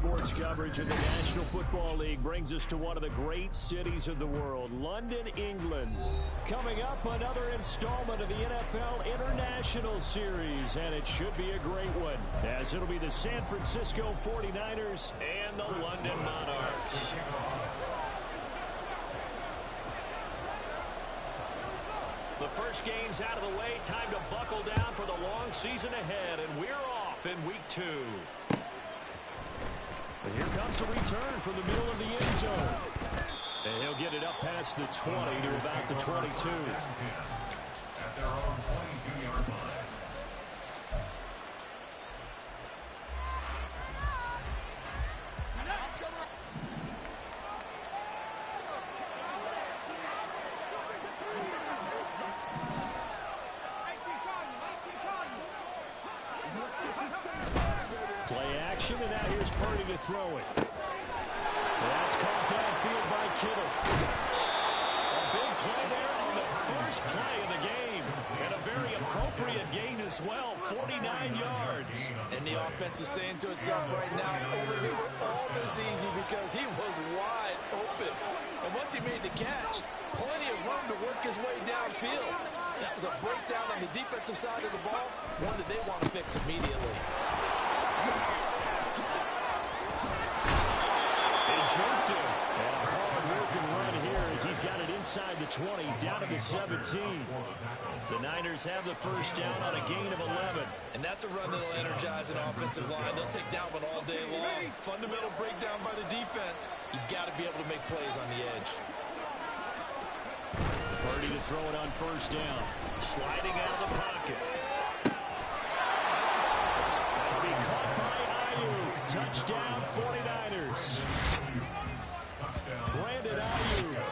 Sports coverage of the National Football League brings us to one of the great cities of the world, London, England. Coming up, another installment of the NFL International Series, and it should be a great one, as it'll be the San Francisco 49ers and the London Monarchs. The first game's out of the way. Time to buckle down for the long season ahead, and we're off in week 2. And here comes a return from the middle of the end zone. And he'll get it up past the 20 to about the 22. At their own 22-yard line. Play action, and now here's Purdy to throw it. That's caught downfield by Kittle. A big play there on the first play of the game. And a very appropriate gain as well, 49 yards. And the offense is saying to itself right now, they were all this easy because he was wide open. And once he made the catch, plenty of room to work his way downfield. That was a breakdown on the defensive side of the ball, one that they want to fix immediately. They jumped him. And a hard-working run here as he's got it inside the 20, down to the 17. The Niners have the first down on a gain of 11. And that's a run that'll energize an offensive line. They'll take that one all day long. Fundamental breakdown by the defense. You've got to be able to make plays on the edge. Purdy to throw it on first down. Sliding out of the pocket. That'll be caught by Ayuk. Touchdown 49ers. Brandon Ayuk.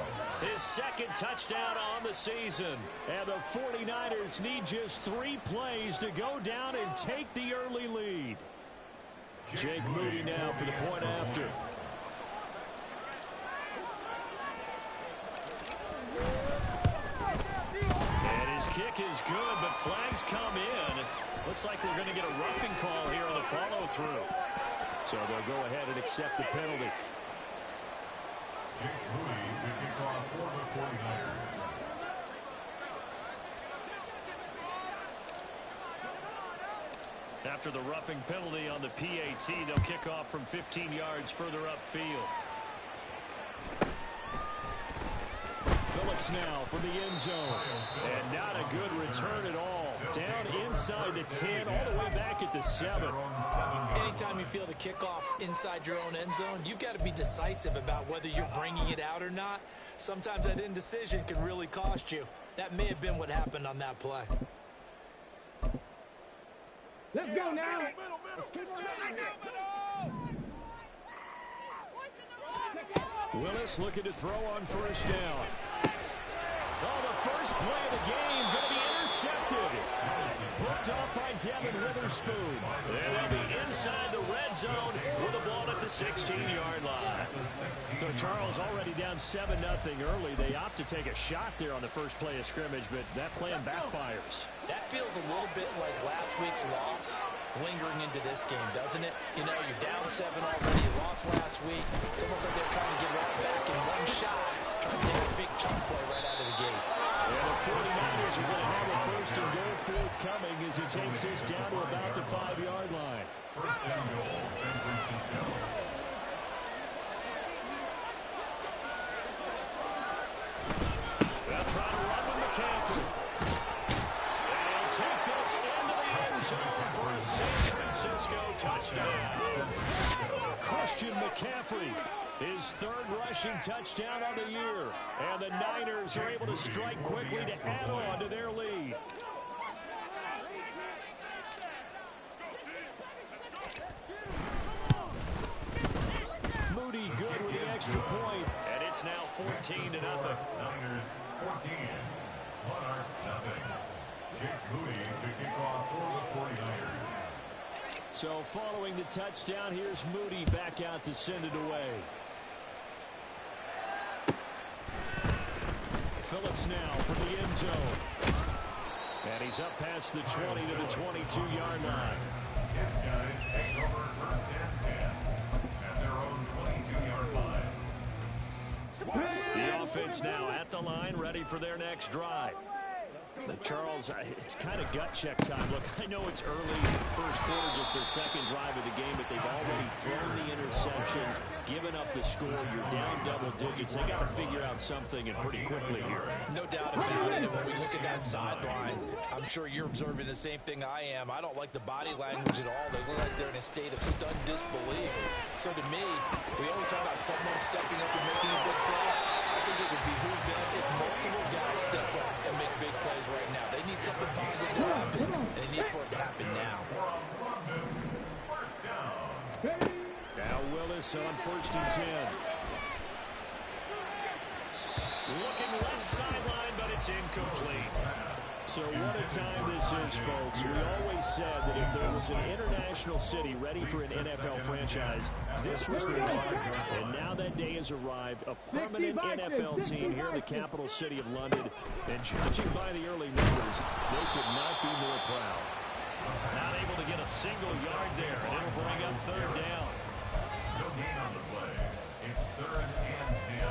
His second touchdown on the season. And the 49ers need just 3 plays to go down and take the early lead. Jake Moody now for the point after. And his kick is good, but flags come in. Looks like we're going to get a roughing call here on the follow-through. So they'll go ahead and accept the penalty. Jake Moody to kick off for the 49ers. After the roughing penalty on the PAT, they'll kick off from 15 yards further upfield. Phillips now from the end zone. And not a good return at all. Down inside the 10, all the way back at the 7. Anytime you feel the kickoff inside your own end zone, you've got to be decisive about whether you're bringing it out or not. Sometimes that indecision can really cost you. That may have been what happened on that play. Let's go now. Let's keep it Willis looking to throw on first down. Oh, the first play of the game going to be intercepted. Hooked off by Devin Witherspoon. And they'll be inside the red zone with the ball at the 16-yard line. So Charles already down 7-0 early. They opt to take a shot there on the first play of scrimmage, but that plan backfires. That feels a little bit like last week's loss lingering into this game, doesn't it? You know, you're down 7 already. You lost last week. It's almost like they're trying to get right back in one shot, trying to get a big chunk play right out of the gate. And the 49ers are going to have a first and goal forthcoming as he takes this down to about the 5-yard line. First down goal, San Francisco. They'll try to run with McCaffrey. And he'll take this into the end zone for a San Francisco touchdown. Christian McCaffrey, his 3rd rushing touchdown on the year. And the Niners are able to strike quickly to add on to their lead. Moody good with the extra point. And it's now 14-0. Niners 14. Monarchs nothing. Jake Moody to kick off for the 49ers. So following the touchdown, here's Moody back out to send it away. Phillips now from the end zone. And he's up past the 20 to the 22-yard line. His guys take over first and 10. offense now at the line, ready for their next drive. Charles, it's kind of gut check time. Look, I know it's early first quarter, just their second drive of the game, but they've already thrown the interception, given up the score. You're down double digits. They got to figure out something, and pretty quickly here. No doubt about it. And when we look at that sideline, I'm sure you're observing the same thing I am. I don't like the body language at all. They look like they're in a state of stunned disbelief. So to me, we always talk about someone stepping up and making a big play. I think it would behoove them if multiple guys step up and make big plays right now. They need something positive to happen, and they need for it to happen now. Now Willis on 1st and 10. Looking left sideline, but it's incomplete. So what a time this is, folks. We always said that if there was an international city ready for an NFL franchise, this was the one. And now that day has arrived. A permanent NFL team here in the capital city of London. And judging by the early numbers, they could not be more proud. Not able to get a single yard there. And it'll bring up 3rd down. No gain on the play. It's 3rd and 10.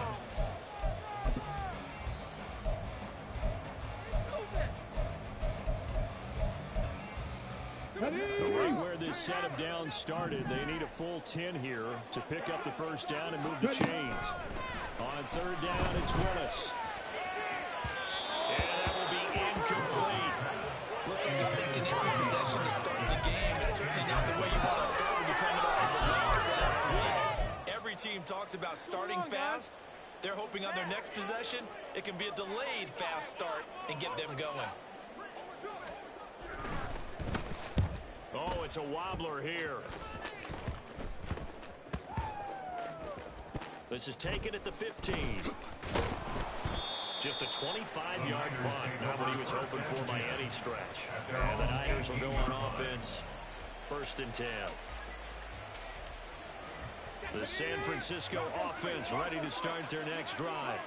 So right where this setup down started, they need a full 10 here to pick up the 1st down and move the chains. On 3rd down, it's Willis. And that will be incomplete. Looks like the second empty possession to start the game. It's certainly not the way you want to start when you're coming off of the loss last week. Every team talks about starting fast. They're hoping on their next possession, it can be a delayed fast start and get them going. Oh, it's a wobbler here. This is taken at the 15. Just a 25-yard punt. Not what he was hoping for by any stretch. And the Niners will go on offense. 1st and 10. The San Francisco offense ready to start their next drive.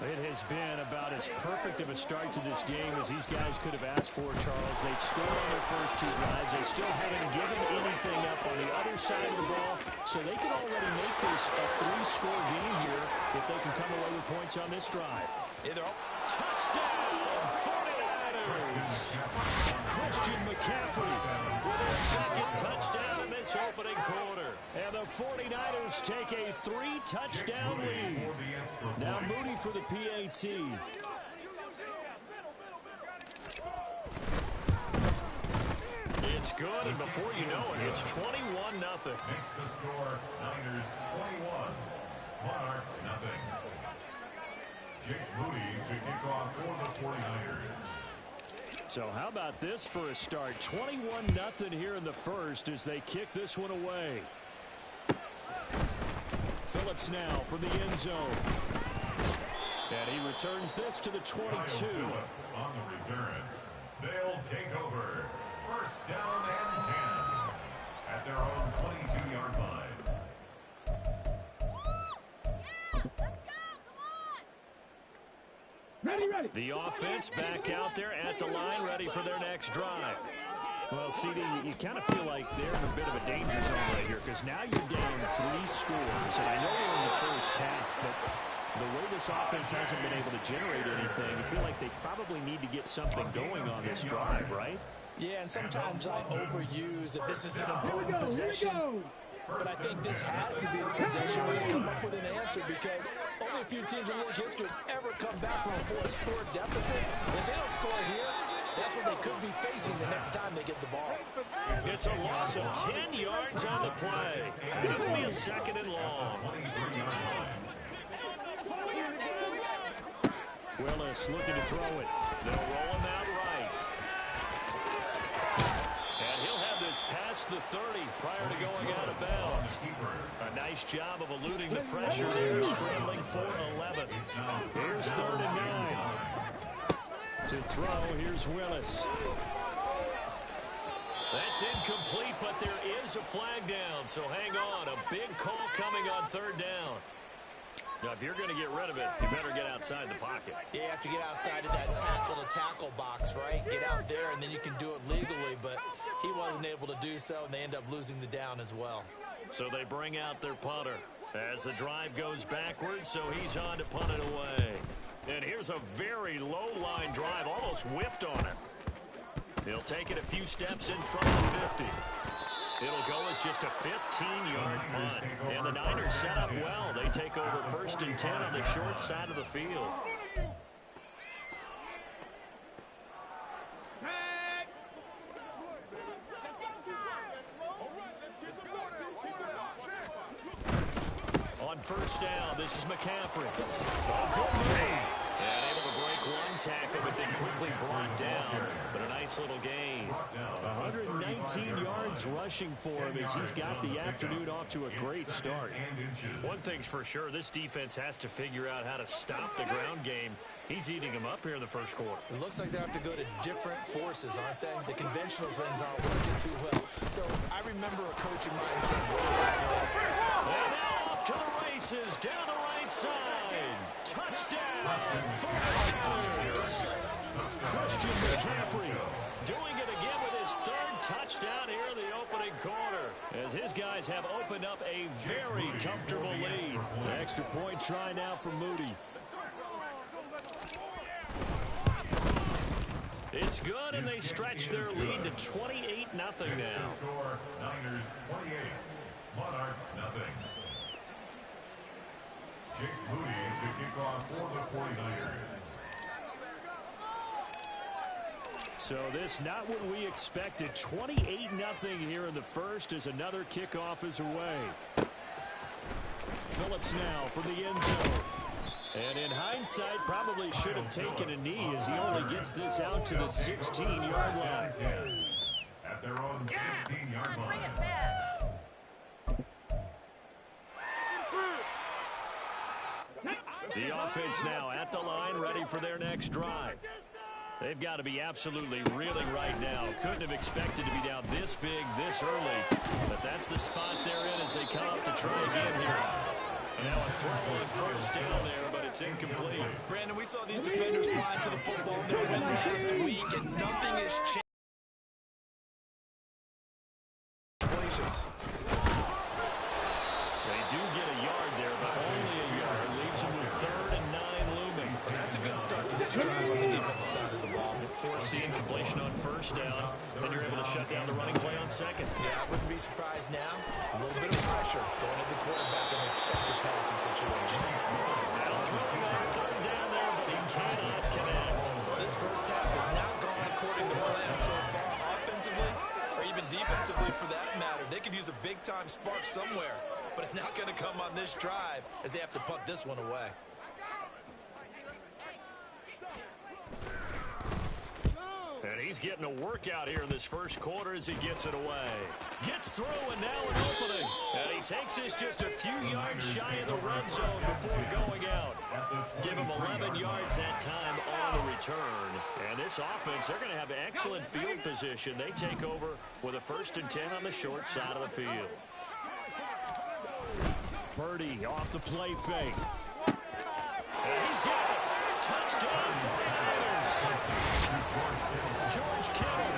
It has been about as perfect of a start to this game as these guys could have asked for, Charles. They've scored on their first 2 drives. They still haven't given anything up on the other side of the ball, so they could already make this a 3-score game here if they can come away with points on this drive. Touchdown, 49ers! Christian McCaffrey with a 2nd touchdown in this opening quarter. And the 49ers take a 3-touchdown lead. Now Moody for the PAT. It's good, and before you know it, it's 21-0. Makes the score Niners 21, Monarchs nothing. Jake Moody to kick off for the 49ers. So how about this for a start? 21-0 here in the first as they kick this one away. Phillips now from the end zone. And he returns this to the 22. Phillips on the return. They'll take over. 1st down and 10 at their own 22-yard line. Ready. The offense back out there at the line, ready for their next drive. Well, CD, you kind of feel like they're in a bit of a danger zone right here because now you're down 3 scores. And I know we're in the first half, but the way this offense hasn't been able to generate anything, you feel like they probably need to get something going on this drive, right? Yeah, and sometimes I overuse that this is an important possession. But I think this has to be the possession where they come up with an answer because only a few teams in league history have ever come back from a 4-score deficit. If they don't score here, that's what they could be facing the next time they get the ball. It's a loss of 10 yards on the play. It'll be a 2nd and long. Willis looking to throw it. They'll roll him out right. And he'll have this past the 30 prior to going out of bounds. A nice job of eluding the pressure there, scrambling for 11. Here's 3rd and 9. To throw, here's Willis. That's incomplete, but there is a flag down, so hang on. A big call coming on 3rd down. Now, if you're going to get rid of it, you better get outside the pocket. Yeah, you have to get outside of that tackle-to-tackle box, right? Get out there, and then you can do it legally, but he wasn't able to do so, and they end up losing the down as well. So they bring out their punter. As the drive goes backwards, so he's on to punt it away. And here's a very low-line drive, almost whiffed on it. He'll take it a few steps in front of the 50. It'll go as just a 15-yard punt. And the Niners set up well. They take over 1st and 10 on the short side of the field. On 1st down, this is McCaffrey. And able to break one tackle, but then quickly brought down. But a nice little gain. 119 yards rushing for him as he's got the afternoon off to a great start. One thing's for sure, this defense has to figure out how to stop the ground game. He's eating them up here in the first quarter. It looks like they have to go to different forces, aren't they? The conventional things aren't working too well. So I remember a coach of mine saying, and now off to the races, down the right side. Touchdown, 49ers. Christian McCaffrey doing it again with his 3rd touchdown here in the opening quarter, as his guys have opened up a very comfortable lead. Extra point try now for Moody. It's good, and they stretch their lead to 28-0 now. Score, Niners 28, Monarchs nothing. Jake Moody to kick off for the 49ers. So this not what we expected. 28-0 here in the first as another kickoff is away. Phillips now from the end zone. And in hindsight, probably should have taken a knee as he only gets this out to the 16-yard line. At their own 16-yard line. The offense now at the line, ready for their next drive. They've got to be absolutely reeling right now. Couldn't have expected to be down this big, this early. But that's the spot they're in as they come up to try again here. Now a throw on 1st down there, but it's incomplete. Brandon, we saw these defenders fly to the football in their win last week, and nothing has changed. They do get a yard there, but only a yard. Leaves them with 3rd and 9 looming. That's a good start to this drive on the defensive side of the ball. Force the incompletion on 1st down. Then you're able to shut down the running play on 2nd. Yeah, I wouldn't be surprised now. A little bit of pressure going at the quarterback in an expected passing situation. Now throwing on 3rd down there, but he cannot connect. Well, this first half has not gone according to plan so far, offensively or even defensively for that matter. They could use a big-time spark somewhere, but it's not going to come on this drive as they have to punt this one away. And he's getting a workout here in this first quarter as he gets it away. Gets through, and now an opening. And he takes this just a few yards shy of the red zone before going out. Give him 11 yards that time on the return. And this offense, they're going to have excellent field position. They take over with a 1st and 10 on the short side of the field. Purdy off the play fake. And he's got it. Touchdown 49ers. George Kittle,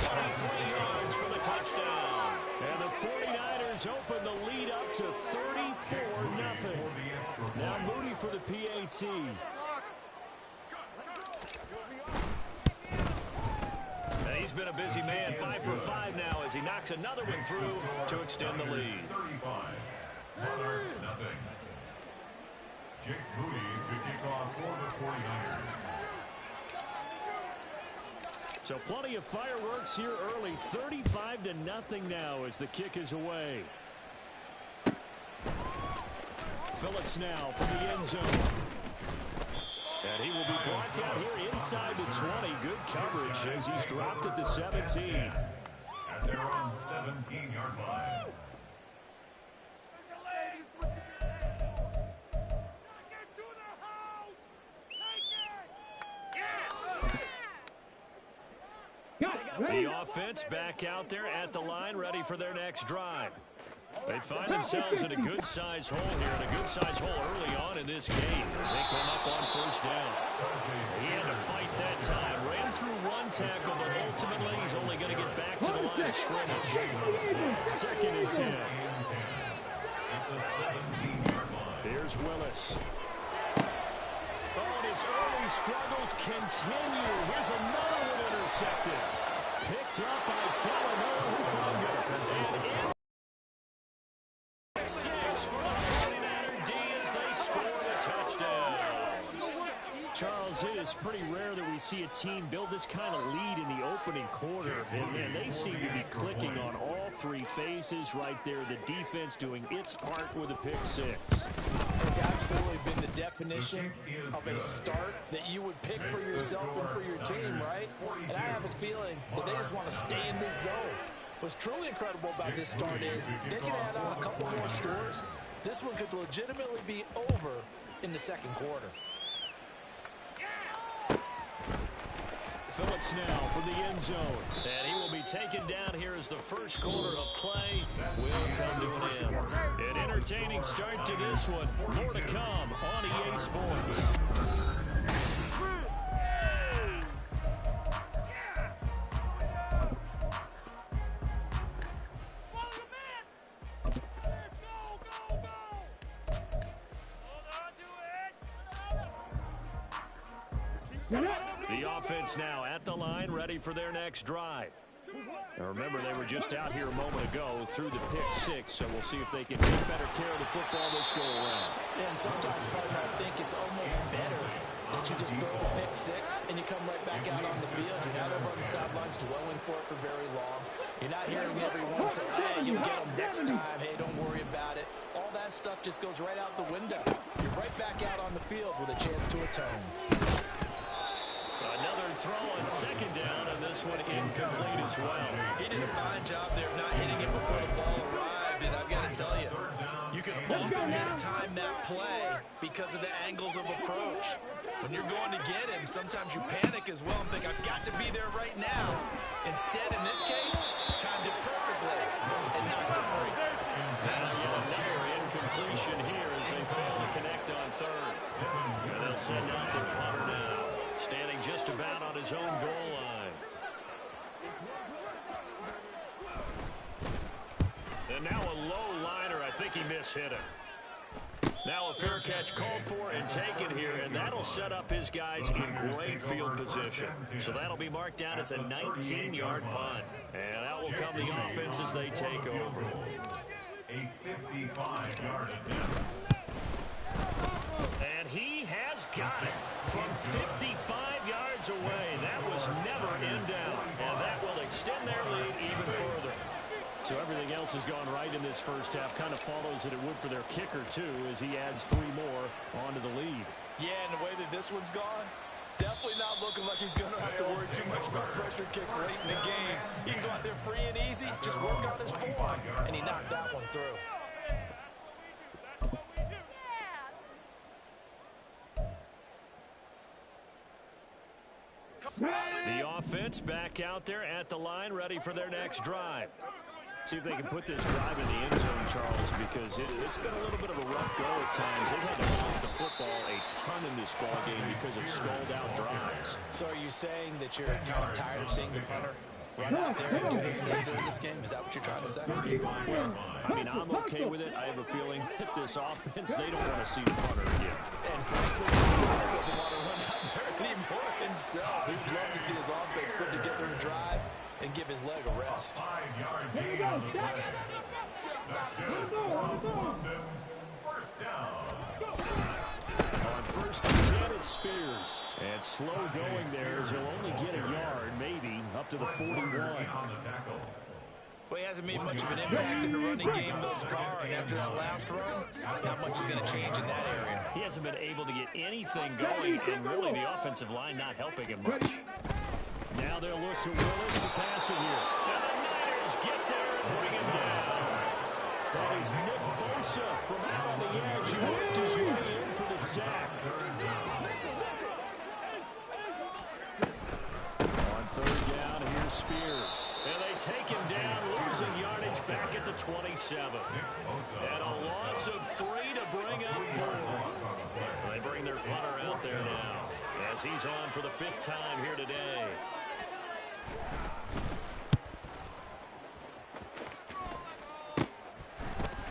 23 yards for the touchdown. And the 49ers open the lead up to 34-0. Now Moody for the PAT. And he's been a busy man, 5 for 5 now as he knocks another one through to extend the lead. 35, Monarchs nothing. Jake Moody to kick off for the 49ers. So plenty of fireworks here early. 35-0 now as the kick is away. Phillips now from the end zone. And he will be brought down here inside the 20. Good coverage as he's dropped at the 17. At their own 17-yard line. The offense back out there at the line, ready for their next drive. They find themselves in a good-sized hole here, and a good-sized hole early on in this game as they come up on 1st down. He had to fight that time. Ran through one tackle, but ultimately he's only going to get back to the line of scrimmage. 2nd and 10. At the 17 Here's Willis. Oh, and his early struggles continue. Here's another one intercepted. Picked up by Talanoa Hufanga. And in 6 for the 49er D as they score the touchdown. Charles, it is pretty rare that we see a team build this kind of lead in the opening quarter. And, man, they seem to be clicking on all three phases right there. The defense doing its part with a pick six. It's absolutely been the definition of a start that you would pick for yourself and for your team, right? And I have a feeling that they just want to stay in this zone. What's truly incredible about this start is they can add on a couple more scores. This one could legitimately be over in the second quarter. Phillips now from the end zone. And he will be taken down here as the first quarter of play will come to an end. An entertaining start to this one. More to come on EA Sports. The offense now at the line, ready for their next drive. Now remember, they were just out here a moment ago through the pick six, so we'll see if they can take better care of the football this go around. And sometimes I think it's almost better that you just throw the pick six and you come right back out on the field. You're not over on the sidelines dwelling for it for very long. You're not hearing everyone say, hey, you'll get them next time. Hey, don't worry about it. All that stuff just goes right out the window. You're right back out on the field with a chance to atone. Another throw on second down, and this one incomplete as well. He did a fine job there of not hitting it before the ball arrived, and I've got to tell you, you can often mistime that play because of the angles of approach. When you're going to get him, sometimes you panic as well and think, I've got to be there right now. Instead, in this case, timed it perfectly and knocked it free. Another incompletion here as they fail to connect on third. And they'll send out their punter now, standing just about on his own goal line. And now a low liner. I think he mishit it. Now a fair catch called for and taken here, and that'll set up his guys in great field position. So that'll be marked down as a 19-yard punt. And out will come the offense as they take over. A 55-yard attempt. And he has got it from 55 yards away. That was never in down, and that will extend their lead even further. So everything else has gone right in this first half. Kind of follows that it would for their kicker, too, as he adds 3 more onto the lead. Yeah, and the way that this one's gone, definitely not looking like he's going to have to worry too much about pressure kicks late in the game. He can go out there free and easy, just work on his form, and he knocked that one through. The offense back out there at the line, ready for their next drive. See if they can put this drive in the end zone, Charles, because it's been a little bit of a rough go at times. They've had to punt the football a ton in this ball game because of stalled-out drives. So are you saying that you're kind of tired of seeing the punter run out there and get this during this game? Is that what you're trying to say? Well, I mean, I'm okay with it. I have a feeling that this offense, they don't want to see the punter again. And frankly, he doesn't want to run out there anymore himself. He'd love to see his offense put together a drive and give his leg a rest. 5-yard gain on the play. That's good. First down. On first and 10, it's Spears. And slow going there as he'll only get a yard, maybe, up to the 41. On the tackle. Well, he hasn't made much of an impact in the running game thus far, and after that last run, not much is going to change in that area. He hasn't been able to get anything going, and really the offensive line not helping him much. Now they'll look to Willis to pass it here. And the Niners get there and bring him down. That is Nick Bosa from out on the edge who worked his way in for the sack. On third down, here's Spears. And they take him down, losing yardage back at the 27. And a loss of 3 to bring up 4. They bring their punter out there now as he's on for the 5th time here today.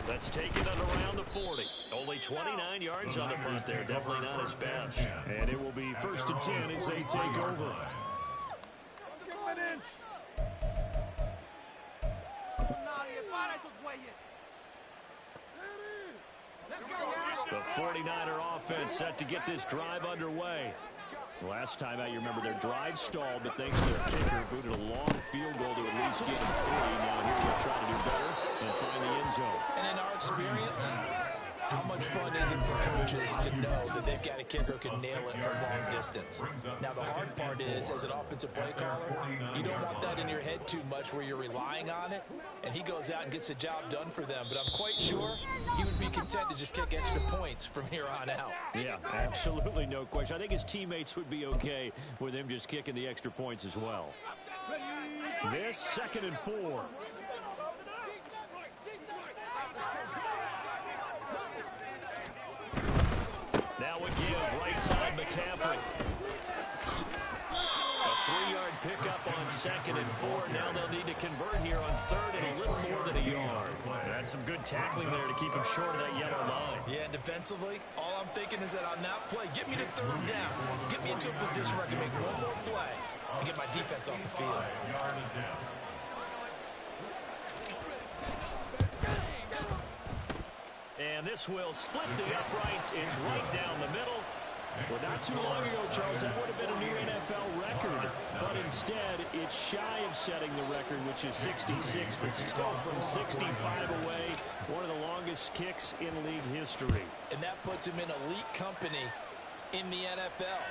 That's taken it around the 40. Only 29 yards on the punt there. Definitely not his best. And it will be 1st and 10 as they take over. Give him an inch. The 49er offense set to get this drive underway. Last time out, you remember their drive stalled, but thanks to their kicker, booted a long field goal to at least get them 3. Now here they'll try to do better and find the end zone. And in our experience, how much fun is it for coaches to know that they've got a kicker who can nail it from long distance? Now, the hard part is, as an offensive play caller, you don't want that in your head too much where you're relying on it, and he goes out and gets the job done for them. But I'm quite sure he would be content to just kick extra points from here on out. Yeah, absolutely no question. I think his teammates would be okay with him just kicking the extra points as well. This 2nd and 4. Now again, right side McCaffrey. A 3-yard pickup on 2nd and 4. Now they'll need to convert here on 3rd and a little more than a yard. That's some good tackling there to keep him short of that yellow line. Yeah, defensively, all I'm thinking is that on that play, get me to 3rd down. Get me into a position where I can make one more play and get my defense off the field. And this will split the uprights. It's right down the middle. Well, not too long ago, Charles, that would have been a new NFL record. But instead, it's shy of setting the record, which is 66, but still from 65 away. One of the longest kicks in league history. And that puts him in elite company in the NFL.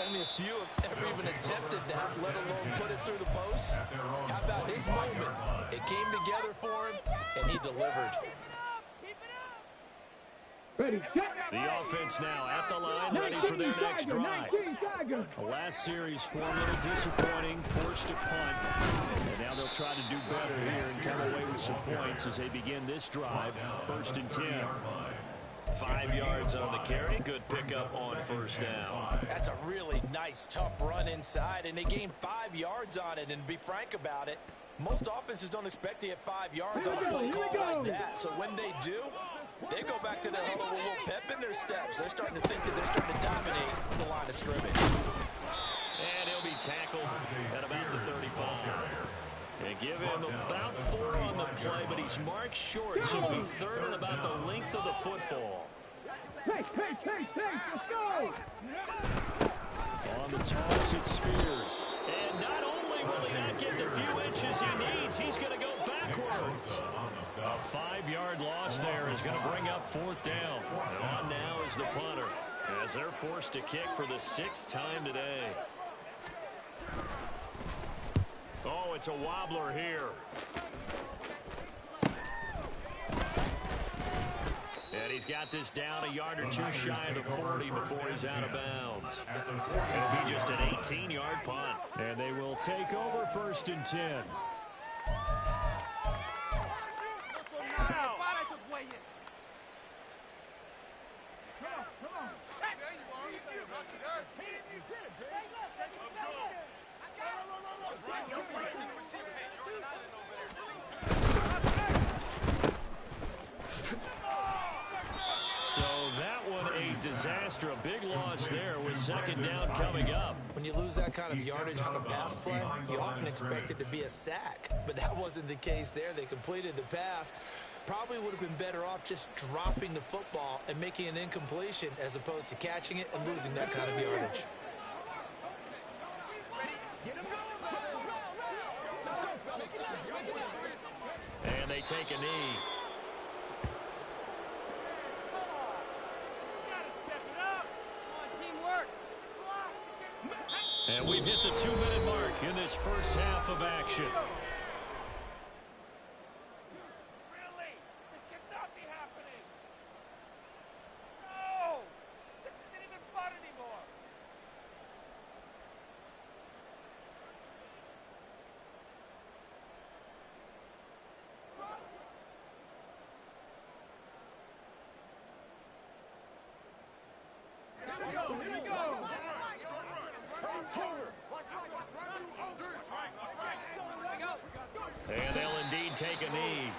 Only a few have ever even attempted that, let alone put it through the post. How about his moment? It came together for him, and he delivered. Ready, set. The offense now at the line, ready for their next drive. The last series for a little disappointing, forced a punt. And now they'll try to do better here and come away with some points as they begin this drive. 1st and 10. 5 yards on the carry. Good pickup on 1st down. That's a really nice, tough run inside, and they gained 5 yards on it. And to be frank about it, most offenses don't expect to get 5 yards on a play call like that. So when they do, they go back to their huddle with a little pep in their steps. They're starting to think that they're starting to dominate the line of scrimmage. And he'll be tackled at about the 35. They give him about 4 on the play, but he's marked short, so he'll be 3rd and about the length of the football. Hey, let's go! On the toss, it's Spears. And not only will he not get the few inches he needs, he's going to go backwards. A 5-yard loss there is going to bring up 4th down. And on now is the punter, as they're forced to kick for the 6th time today. Oh, it's a wobbler here. And he's got this down a yard or 2 shy of the 40 before he's out of bounds. It'll be just an 18-yard punt. And they will take over 1st and 10. So that one a disaster, a big loss there with 2nd down coming up. When you lose that kind of yardage on a pass play, you often expect it to be a sack. But that wasn't the case there. They completed the pass. Probably would have been better off just dropping the football and making an incompletion as opposed to catching it and losing that kind of yardage. And they take a knee. And we've hit the 2-minute mark in this first half of action. Really? This cannot be happening. No! This isn't even fun anymore. Here we go! And they'll indeed take a knee.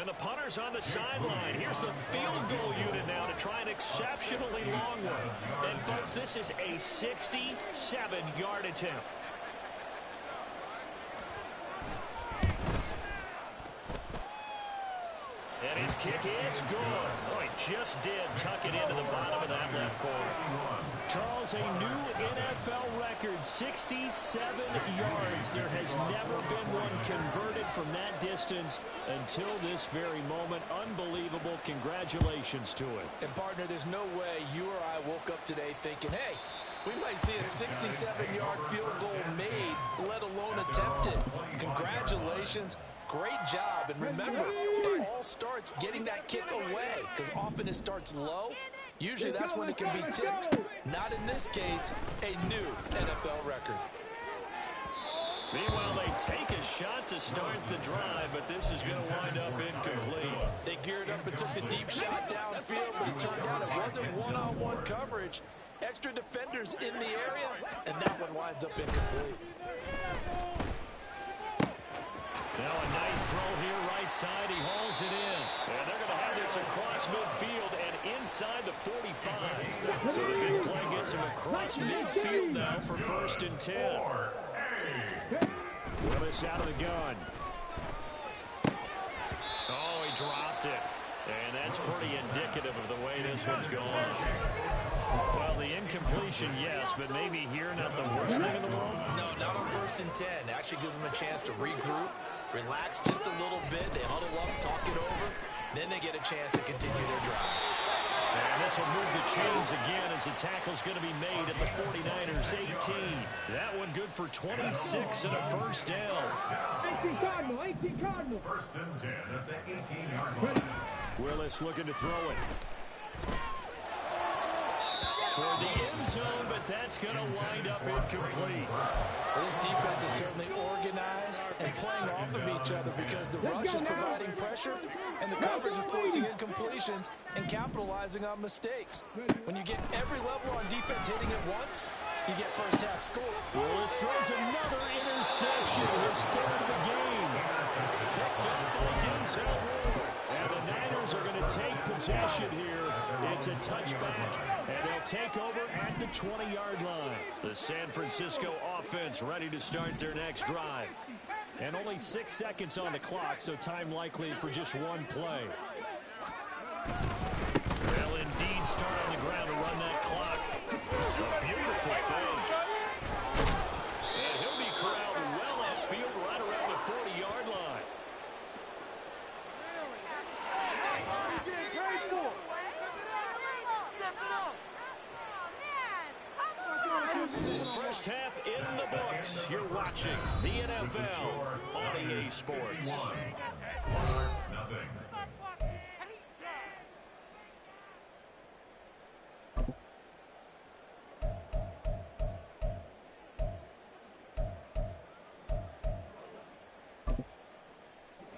And the punter's on the sideline. Here's the field goal unit now to try an exceptionally long one. And, folks, this is a 67-yard attempt. And his kick is good. Oh, he just did tuck it into the bottom of that left corner. Charles, a new NFL record, 67 yards. There has never been one converted from that distance until this very moment. Unbelievable. Congratulations to it. And, partner, there's no way you or I woke up today thinking, hey, we might see a 67-yard field goal made, let alone attempted. Congratulations. Great job. And remember, it all starts getting that kick away, because often it starts low. Usually that's when it can be tipped. Not in this case, a new NFL record. Meanwhile, they take a shot to start the drive, but this is going to wind up incomplete. They geared up and took the deep shot downfield, but it turned out it wasn't one-on-one coverage. Extra defenders in the area, and that one winds up incomplete. Now a nice throw here, right side. He hauls it in. And they're going to have this across midfield and inside the 45. So the big play gets him across midfield now for 1st and 10. Willis out of the gun. Oh, he dropped it. And that's pretty indicative of the way this one's going. Well, the incompletion, yes, but maybe here not the worst thing in the world? No, not on 1st and 10. Actually gives them a chance to regroup, relax just a little bit. They huddle up, talk it over. Then they get a chance to continue their drive. And this will move the chains again as the tackle's going to be made at the 49ers 18. That one good for 26 and a first down. 18 Cardinal. 1st and 10 at the 18-yard line. Willis looking to throw it. Toward the end zone, but that's going to wind up incomplete. Well, this defense is certainly organized and playing off of each other because the rush is providing pressure and the coverage is forcing incompletions and capitalizing on mistakes. When you get every level on defense hitting at once, you get first half score. Willis throws another interception, his 3rd of the game. Picked up by Denzel Ward. And the Niners are going to take possession here. It's a touchback, and they'll take over at the 20-yard line. The San Francisco offense ready to start their next drive. And only 6 seconds on the clock, so time likely for just one play. They'll indeed start on the ground to run that clock. A beautiful thing. And he'll be corralled well upfield right around the 40-yard line. First half in the books. You're watching the NFL on EA Sports. Monarchs, nothing.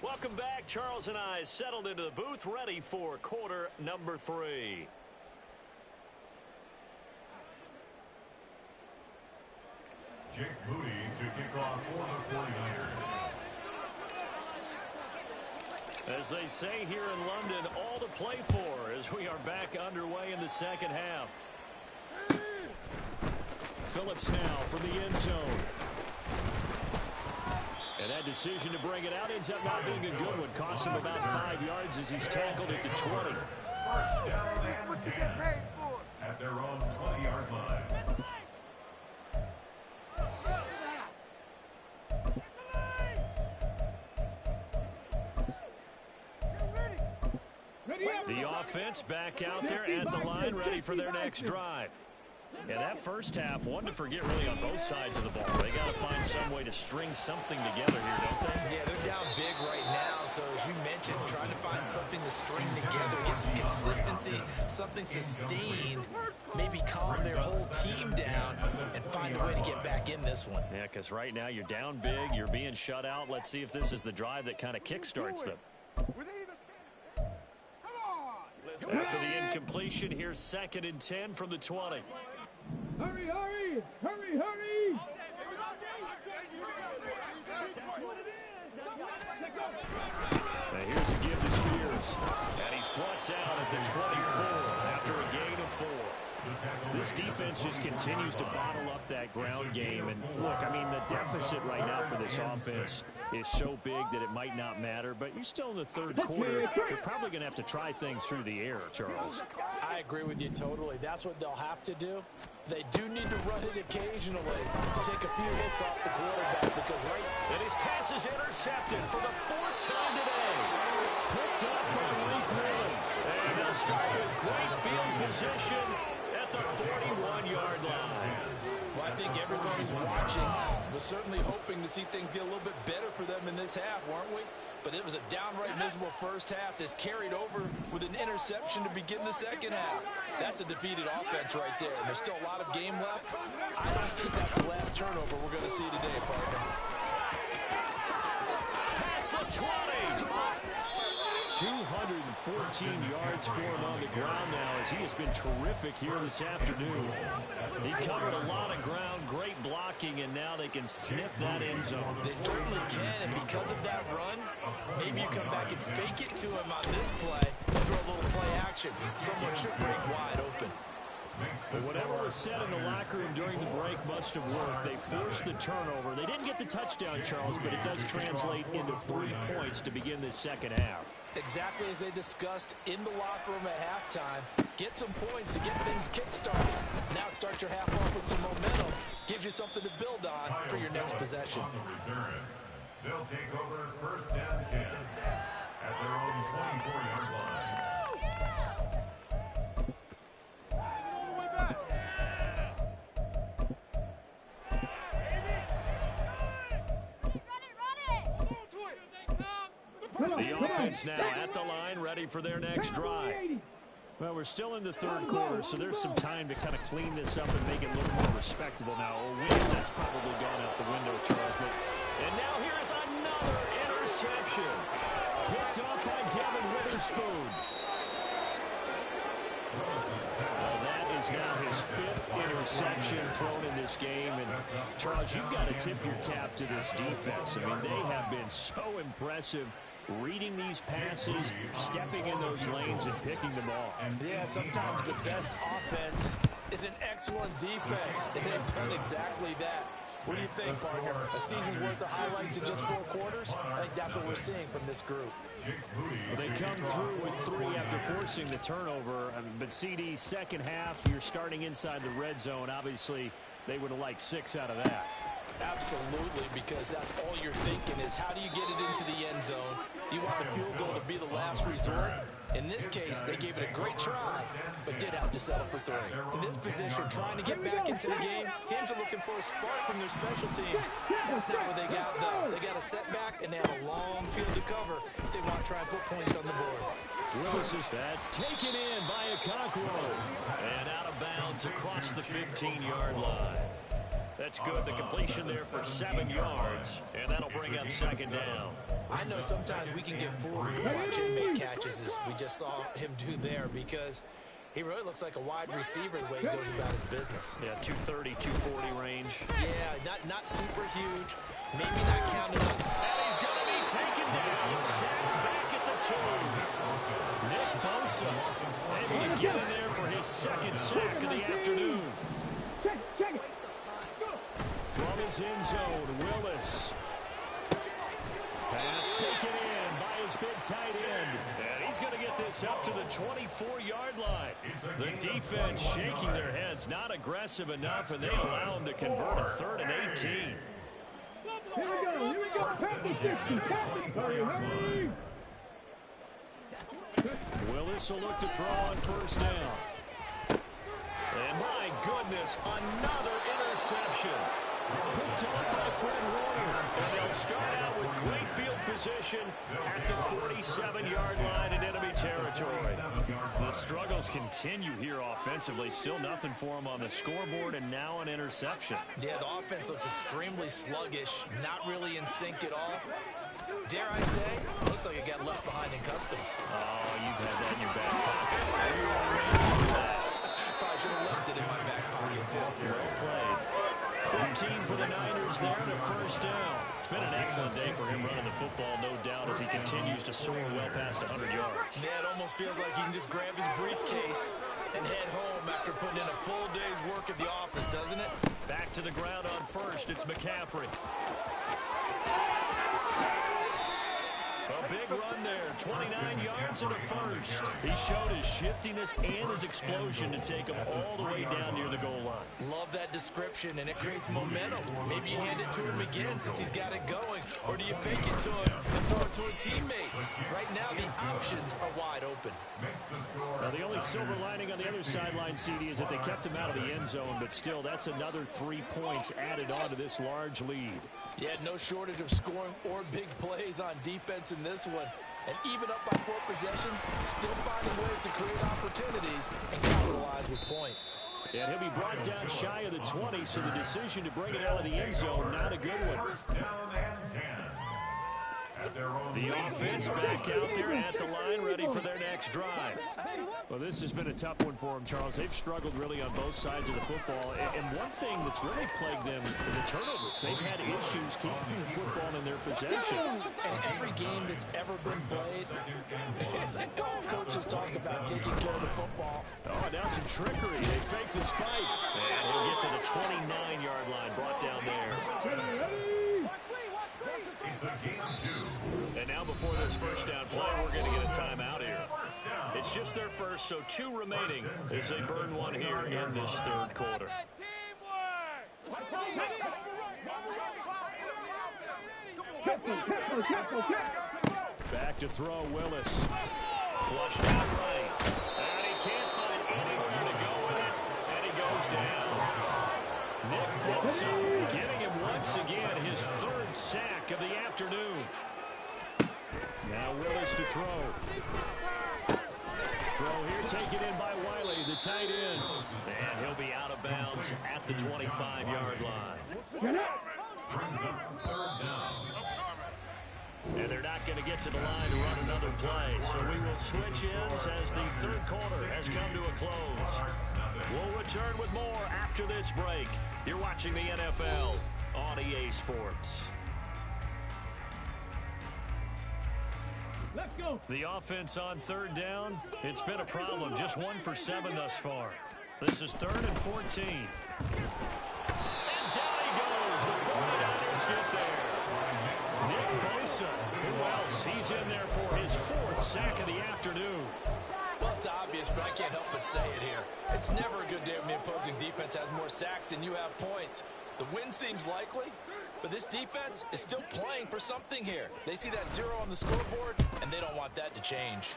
Welcome back. Charles and I settled into the booth, ready for quarter number 3. Jake Moody to kick off for the 49ers. As they say here in London, all to play for as we are back underway in the second half. Phillips now from the end zone. And that decision to bring it out ends up not being a good one. Cost him about 5 yards as he's tackled at the 20. First down and 10 at their own 20-yard line. The offense back out there at the line, ready for their next drive. Yeah, that first half, one to forget really on both sides of the ball. They got to find some way to string something together here, don't they? Yeah, they're down big right now, so as you mentioned, trying to find something to string together, get some consistency, something sustained, maybe calm their whole team down and find a way to get back in this one. Yeah, because right now you're down big, you're being shut out. Let's see if this is the drive that kind of kickstarts them. After the incompletion, here's 2nd and 10 from the 20. Hurry, hurry! Hurry, hurry! Now here's a give to the 24 after a gain of 4. This defense just continues to bottle up that ground game. And look, I mean, the deficit right now for this offense is so big that it might not matter. But you're still in the third quarter. You're probably going to have to try things through the air, Charles. I agree with you totally. That's what they'll have to do. They do need to run it occasionally, take a few hits off the quarterback because And his pass is intercepted for the 4th time today. Picked up by Malik Willis. And they'll start with great field position at the 41-yard line. Well, I think everyone who's watching was certainly hoping to see things get a little bit better for them in this half, weren't we? But it was a downright miserable first half that's carried over with an interception to begin the second half. That's a defeated offense right there, and there's still a lot of game left. I don't think that's the last turnover we're going to see today, partner. Pass the 20. 214 yards for him on the ground now as he has been terrific here this afternoon. He covered a lot of ground, great blocking, and now they can sniff that end zone. They certainly can, and because of that run, maybe you come back and fake it to him on this play and throw a little play action. Someone should break wide open. But whatever was said in the locker room during the break must have worked. They forced the turnover. They didn't get the touchdown, Charles, but it does translate into 3 points to begin this second half. Exactly as they discussed in the locker room at halftime. Get some points to get things kick-started. Now start your half off with some momentum. Gives you something to build on for your next possession. On the return, they'll take over 1st and 10 at their own 24-yard line. The offense now at the line, ready for their next drive. Well, we're still in the third quarter, so there's some time to kind of clean this up and make it look more respectable now. A win, that's probably gone out the window, Charles. And now here is another interception. Picked up by Devin Witherspoon. That is now his 5th interception thrown in this game. And, Charles, you've got to tip your cap to this defense. I mean, they have been so impressive reading these passes, stepping in those lanes, and picking them off. Yeah, sometimes the best offense is an excellent defense, and they've done exactly that. What do you think, partner? A season's worth of highlights in just 4 quarters? I think that's what we're seeing from this group. Well, they come through with 3 after forcing the turnover. But CD, second half, you're starting inside the red zone. Obviously, they would have liked 6 out of that. Absolutely, because that's all you're thinking is how do you get it into the end zone? You want the field goal to be the last resort. In this case, they gave it a great try, but did have to settle for 3. In this position, trying to get back into the game, teams are looking for a spark from their special teams. That's not what they got, though. They got a setback, and they have a long field to cover if they want to try and put points on the board. That's taken in by Okonkwo. And out of bounds across the 15-yard line. That's good. The completion there for 7 yards, and that'll bring up second down. I know sometimes we can get fooled when we watch him make catches, as we just saw him do there, because he really looks like a wide receiver the way he goes about his business. Yeah, 230, 240 range. Yeah, not super huge, maybe not counted up. And he's going to be taken down, sacked back at the 2. Nick Bosa able to get in there for his 2nd sack of the afternoon. Check it. From his end zone, Willis. Pass taken in by his big tight end. And he's going to get this up to the 24-yard line. The defense shaking their heads, not aggressive enough, and they allow him to convert a 3rd and 18. Here we go. Tap the 50. Hurry. Willis will look to throw on 1st down. And my goodness, another interception. Picked up by Fred Warner. And they'll start out with great field position at the 47-yard line in enemy territory. The struggles continue here offensively. Still nothing for them on the scoreboard, and now an interception. Yeah, the offense looks extremely sluggish, not really in sync at all. Dare I say, looks like it got left behind in customs. Oh, you've had that in your back pocket. Probably should have left it in my back pocket, too. Well played. 15 for the Niners there and a 1st down. It's been an excellent day for him running the football, no doubt, as he continues to soar well past 100 yards. Yeah, it almost feels like he can just grab his briefcase and head home after putting in a full day's work at the office, doesn't it? Back to the ground on first. It's McCaffrey. A big run there, 29 yards and a first. He showed his shiftiness and his explosion to take him all the way down near the goal line. Love that description, and it creates momentum. Maybe you hand it to him again since he's got it going, or do you fake it to him and throw it to a teammate? Right now, the options are wide open. Now, the only silver lining on the other sideline, CD, is that they kept him out of the end zone, but still, that's another 3 points added on to this large lead. Yeah, no shortage of scoring or big plays on defense in this one. And even up by 4 possessions, still finding ways to create opportunities and capitalize with points. And he'll be brought down shy of the 20, so the decision to bring it out of the end zone, not a good one. First down and 10. The offense back out there at the line, ready for their next drive. Well, this has been a tough one for them, Charles. They've struggled really on both sides of the football. And one thing that's really plagued them is the turnovers. They've had issues keeping the football in their possession. And every game that's ever been played, all coaches talk about taking care of the football. Oh, now some trickery. They fake the spike. And he'll get to the 29-yard line, brought down there. It's a game 2. And now before this first down play, we're going to get a timeout here. It's just their first, so 2 remaining as they burn one here in this third quarter. Back to throw, Willis. Flushed out right. And he can't find anywhere to go with it. And he goes down. Nick Bosa getting him once again his 3rd sack of the afternoon. Now Willis to throw. Throw here taken in by Wiley, the tight end. And he'll be out of bounds at the 25-yard line. Brings up 3rd down. And they're not going to get to the line to run another play. So we will switch ends as the third quarter has come to a close. We'll return with more after this break. You're watching the NFL on EA Sports. Let's go. The offense on 3rd down, it's been a problem. Just 1 for 7 thus far. This is 3rd and 14. And down he goes. The 49ers get there. Nick Bosa, who else? He's in there for his 4th sack of the afternoon. Well, it's obvious, but I can't help but say it here. It's never a good day when the opposing defense has more sacks than you have points. The win seems likely, but this defense is still playing for something here. They see that 0 on the scoreboard, and they don't want that to change.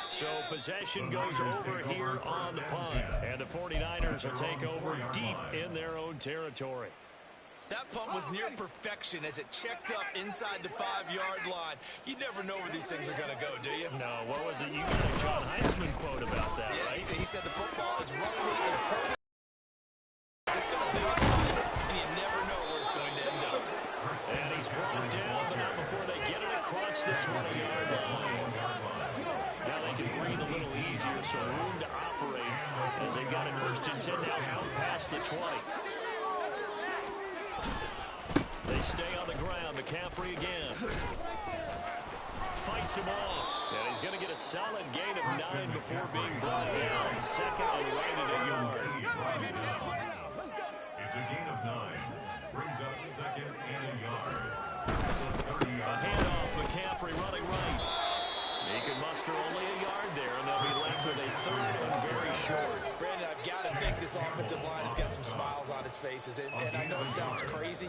So possession goes over here on the punt, and the 49ers will take over deep in their own territory. That punt was near perfection as it checked up inside the 5-yard line. You never know where these things are going to go, do you? No, what was it? You got a John Heisman quote about that, Yeah, right? he said the football is roughly in a perfect. It's going to bounce, and you never know where it's going to end up. And he's brought down, but not before they get it across the 20-yard line. Now they can breathe a little easier, so room to operate as they've got it 1st and 10 now out past the 20. They stay on the ground. McCaffrey again. Fights him off. And he's going to get a solid gain of 9 before being brought down. 2nd and right at a yard. It's a gain of 9. Brings up 2nd and a yard. A handoff. McCaffrey running right. He can muster only a yard there, and they'll be left with a 3rd and very short. Brandon, I've got to think this offensive line has got some smiles on its faces. And I know it sounds crazy,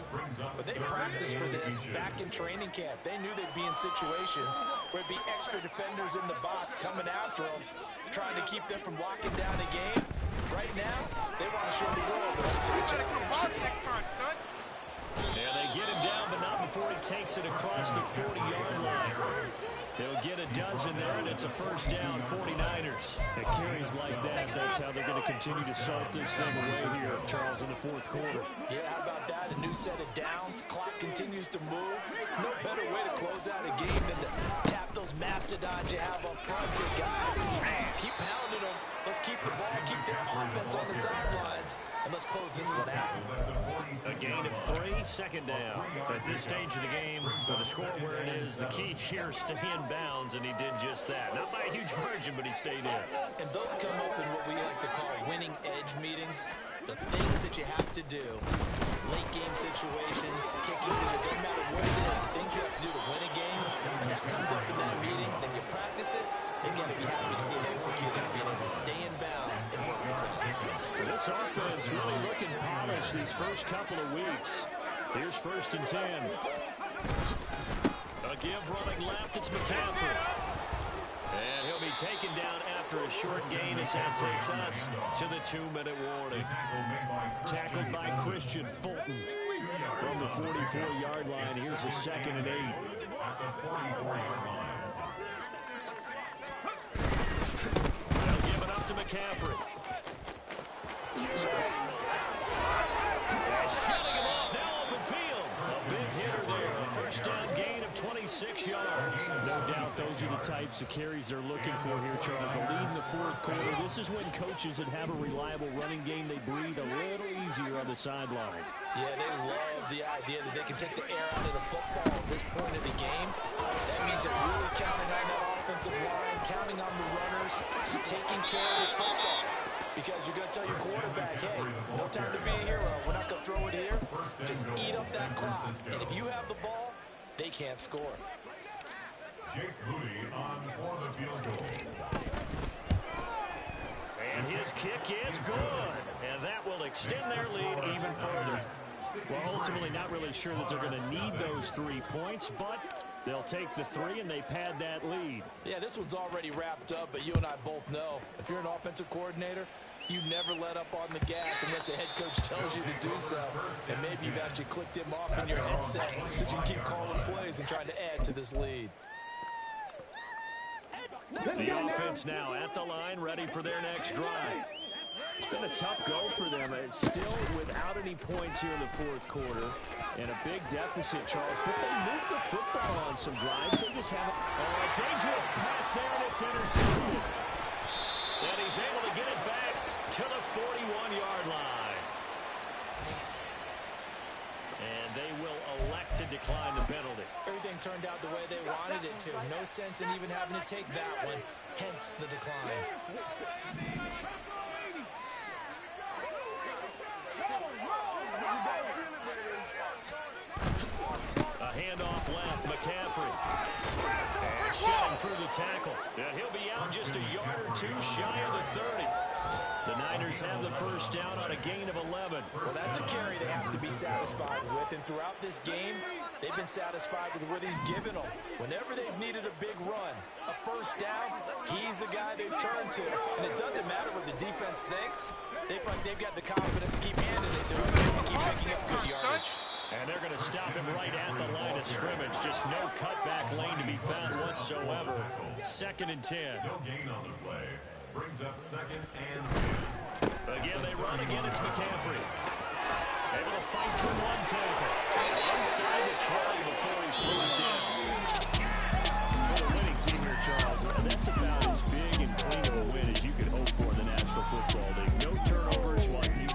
but they practiced for this back in training camp. They knew they'd be in situations where it'd be extra defenders in the box coming after them, trying to keep them from locking down the game. Right now, they want to show the world that they're Ball next time, son. Yeah, they get him down, but not before he takes it across the 40-yard line. They'll get a dozen there, and it's a first down, 49ers. It carries like that. That's how they're going to continue to salt this thing away here, Charles, in the fourth quarter. Yeah, how about that? A new set of downs. Clock continues to move. No better way to close out a game than to tap those mastodons you have up front. Say, guys, keep pounding them. Let's keep the ball, keep their offense on the sidelines, and let's close this one out. A gain of 3, second down. At this stage of the game, with the score where it is, the key here is stay in bounds, and he did just that. Not by a huge margin, but he stayed in. And those come up in what we like to call winning edge meetings. The things that you have to do, late game situations, kicking situations, doesn't matter what it is, the things you have to do to win a game, and that comes up in that meeting, then you practice it, they're going to be happy to see it executed, being able to stay in bounds and work the play. Well, this offense really looking polished these first couple of weeks. Here's first and 10. A give running left, it's McCaffrey. And he'll be taken down after a short gain as that takes us to the 2-minute warning. Tackled by Christian Fulton from the 44-yard line. Here's a 2nd and 8. They'll give it up to McCaffrey. Shutting him off, now open field. A big hitter there. A first down gain of 26 yards. No doubt those are the types of carries they're looking for here, Charles. A lead in the fourth quarter. This is when coaches that have a reliable running game, they breathe a little easier on the sideline. Yeah, they love the idea that they can take the air out of the football at this point of the game. That means they're really counting on that offensive line, counting on the runners, taking care of the football. Because you're going to tell your quarterback, hey, no time to be a hero. We're not going to throw it here. Just eat up that clock. And if you have the ball, they can't score. Jake Moody on for the field goal. And his kick is good. And that will extend their lead even further. Well, ultimately not really sure that they're going to need those 3 points, but they'll take the 3 and they pad that lead. Yeah, this one's already wrapped up, but you and I both know if you're an offensive coordinator, you never let up on the gas unless the head coach tells you to do so. And maybe you've actually clicked him off in your headset so you can keep calling plays and trying to add to this lead. The offense now at the line, ready for their next drive. It's been a tough go for them. It's still without any points here in the fourth quarter. And a big deficit, Charles. But they moved the football on some drives. They just haven't. Oh, a dangerous pass there, and it's intercepted. And he's able to get it back to the 41-yard line. And they will elect to decline the penalty. Everything turned out the way they wanted it to. No sense in even having to take that one, hence the decline. A handoff left, McCaffrey. And shutting through the tackle. And he'll be out just a yard or 2 shy of the 30. The Niners have the first down on a gain of 11. Well, that's a carry they have to be satisfied with. And throughout this game, they've been satisfied with what he's given them. Whenever they've needed a big run, a first down, he's the guy they've turned to. And it doesn't matter what the defense thinks. They've got the confidence to keep handing it to him and keep picking up good yardage. And they're going to stop him right at the line of scrimmage. Just no cutback lane to be found whatsoever. 2nd and 10. No gain on the play. Brings up 2nd and 10. Again, they run. Again, it's McCaffrey. Able to fight through one tackle. Inside the trolley before he's pulled down. For the winning team here, Charles, that's about as big and clean of a win as you could hope for in the National Football League. No turnovers.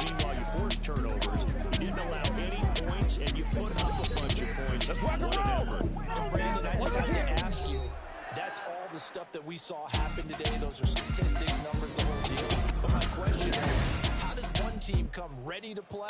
Meanwhile, you forced turnovers. You didn't allow any points, and you put up a bunch of points. What an effort. And Brandon, I just have to ask you, that's all the stuff that we saw happen today. Those are statistics, numbers, the whole deal. But my question is, how does one team come ready to play